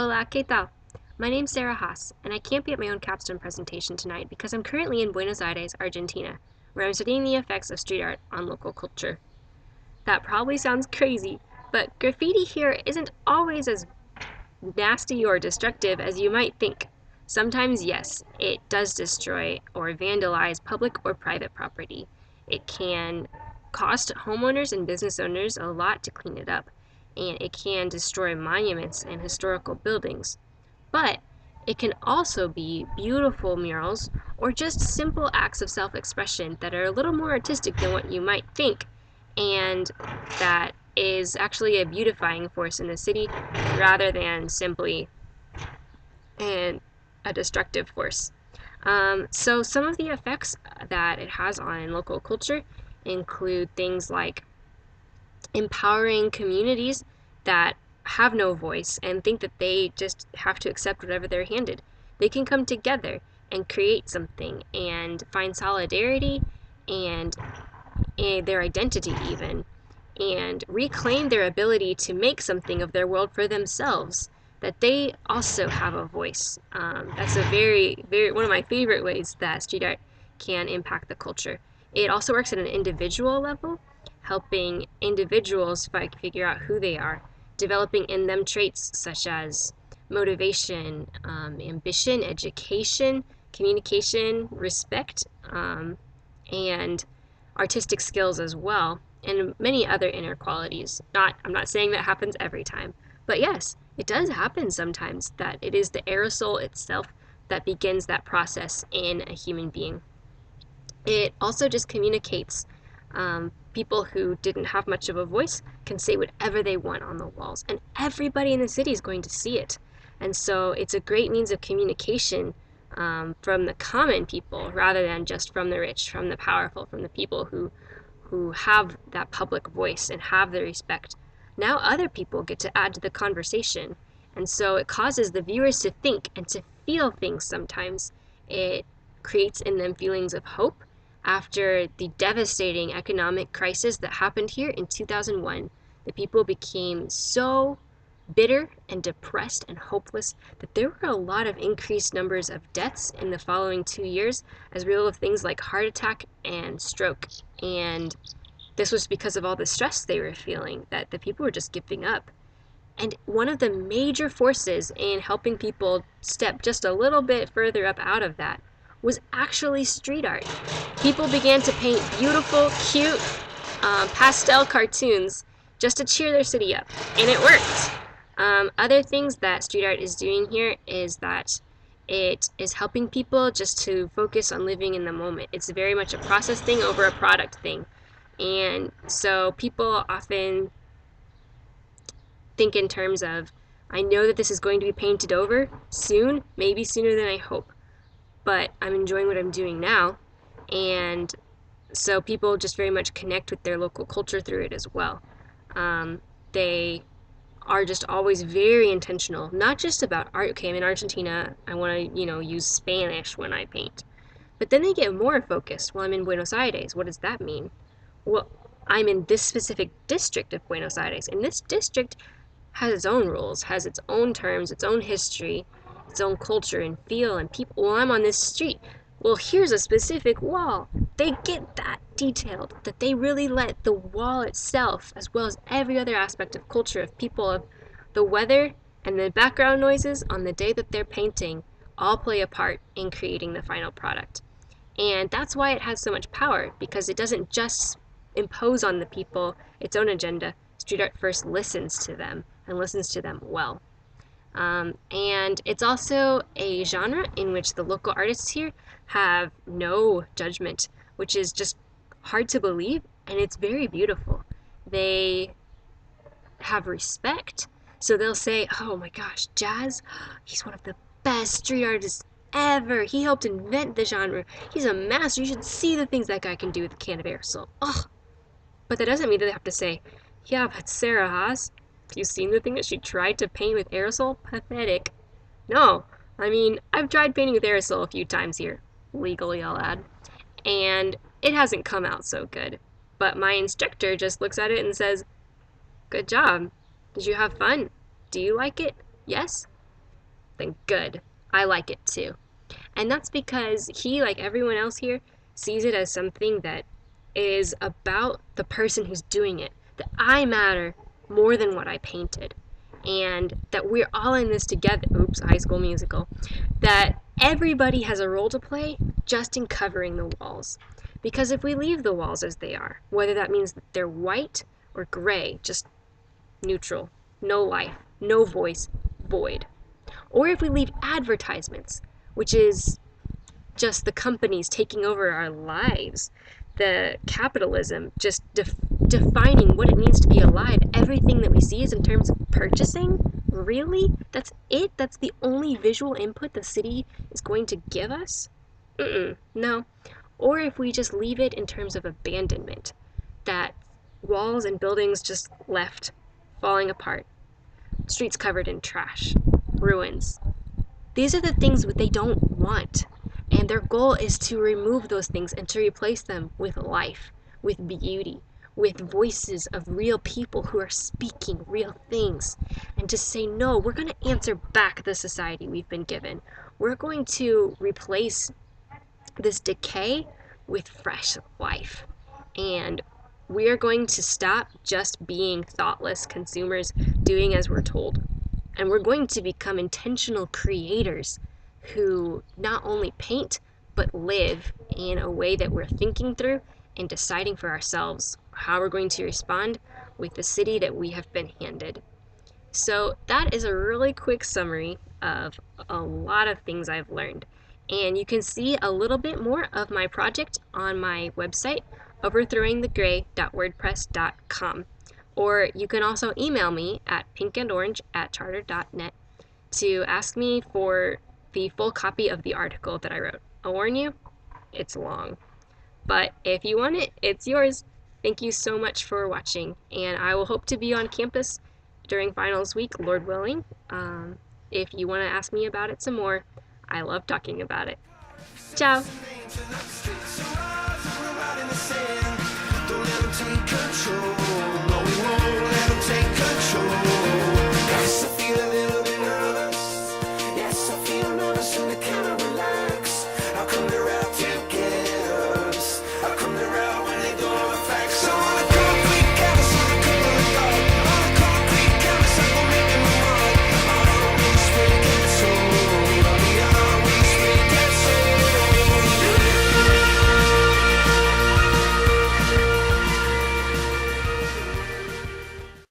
Hola, ¿qué tal? My name's Sarah Haas, and I can't be at my own capstone presentation tonight because I'm currently in Buenos Aires, Argentina, where I'm studying the effects of street art on local culture. That probably sounds crazy, but graffiti here isn't always as nasty or destructive as you might think. Sometimes, yes, it does destroy or vandalize public or private property. It can cost homeowners and business owners a lot to clean it up, and it can destroy monuments and historical buildings. But it can also be beautiful murals or just simple acts of self expression that are a little more artistic than what you might think, and that is actually a beautifying force in the city rather than simply a destructive force. So, some of the effects that it has on local culture include things like empowering communities that have no voice and think that they just have to accept whatever they're handed. They can come together and create something and find solidarity and their identity, even, and reclaim their ability to make something of their world for themselves. That they also have a voice. That's a very one of my favorite ways that street art can impact the culture. It also works at an individual level, helping individuals figure out who they are, developing in them traits such as motivation, ambition, education, communication, respect, and artistic skills as well, and many other inner qualities. I'm not saying that happens every time, but yes, it does happen sometimes that it is the aerosol itself that begins that process in a human being. It also just communicates. People who didn't have much of a voice can say whatever they want on the walls, and everybody in the city is going to see it. And so it's a great means of communication from the common people rather than just from the rich, from the powerful, from the people who have that public voice and have the respect. Now other people get to add to the conversation. And so it causes the viewers to think and to feel things sometimes. It creates in them feelings of hope after the devastating economic crisis that happened here in 2001. The people became so bitter and depressed and hopeless that there were a lot of increased numbers of deaths in the following 2 years as a result of things like heart attack and stroke. And this was because of all the stress they were feeling, that the people were just giving up. And one of the major forces in helping people step just a little bit further up out of that was actually street art. People began to paint beautiful, cute, pastel cartoons just to cheer their city up, and it worked. Other things that street art is doing here is that it is helping people just to focus on living in the moment. It's very much a process thing over a product thing. And so people often think in terms of, I know that this is going to be painted over soon, maybe sooner than I hope, but I'm enjoying what I'm doing now. And so people just very much connect with their local culture through it as well. They are just always very intentional, not just about art. Okay, I'm in Argentina, I want to, use Spanish when I paint. But then they get more focused. Well, I'm in Buenos Aires. What does that mean? Well, I'm in this specific district of Buenos Aires, and this district has its own rules, has its own terms, its own history, its own culture and feel and people. Well, I'm on this street. Well, here's a specific wall. They get that detailed, that they really let the wall itself, as well as every other aspect of culture, of people, of the weather, and the background noises on the day that they're painting, all play a part in creating the final product. And that's why it has so much power, because it doesn't just impose on the people its own agenda. Street art first listens to them and listens to them well. And it's also a genre in which the local artists here have no judgment, which is just hard to believe, and it's very beautiful. They have respect, so they'll say, oh my gosh, Jazz, he's one of the best street artists ever. He helped invent the genre. He's a master. You should see the things that guy can do with a can of aerosol. Oh, but that doesn't mean that they have to say, yeah, but Sarah Haas, have you seen the thing that she tried to paint with aerosol? Pathetic. No, I mean, I've tried painting with aerosol a few times here, legally I'll add, and it hasn't come out so good. But my instructor just looks at it and says, good job. Did you have fun? Do you like it? Yes? then good. I like it too. And that's because he, like everyone else here, sees it as something that is about the person who's doing it. That I matter more than what I painted. And that we're all in this together. Oops, High School Musical. That everybody has a role to play just in covering the walls. Because if we leave the walls as they are, whether that means that they're white or gray, just neutral, no life, no voice, void. Or if we leave advertisements, which is just the companies taking over our lives, the capitalism just defining what it means to be alive. Everything that we see is in terms of purchasing. Really? That's it? That's the only visual input the city is going to give us? No. Or if we just leave it in terms of abandonment, that walls and buildings just left, falling apart, streets covered in trash, ruins. These are the things that they don't want. And their goal is to remove those things and to replace them with life, with beauty, with voices of real people who are speaking real things. And to say, no, we're going to answer back the society we've been given. We're going to replace this decay with fresh life. And we are going to stop just being thoughtless consumers doing as we're told. And we're going to become intentional creators who not only paint, but live in a way that we're thinking through and deciding for ourselves how we're going to respond with the city that we have been handed. So, that is a really quick summary of a lot of things I've learned. And you can see a little bit more of my project on my website, overthrowingthegray.wordpress.com. Or you can also email me at pinkandorange@charter.net to ask me for the full copy of the article that I wrote. I'll warn you, it's long. But if you want it, it's yours. Thank you so much for watching, and I will hope to be on campus during finals week, Lord willing. If you want to ask me about it some more, I love talking about it. Ciao! Control.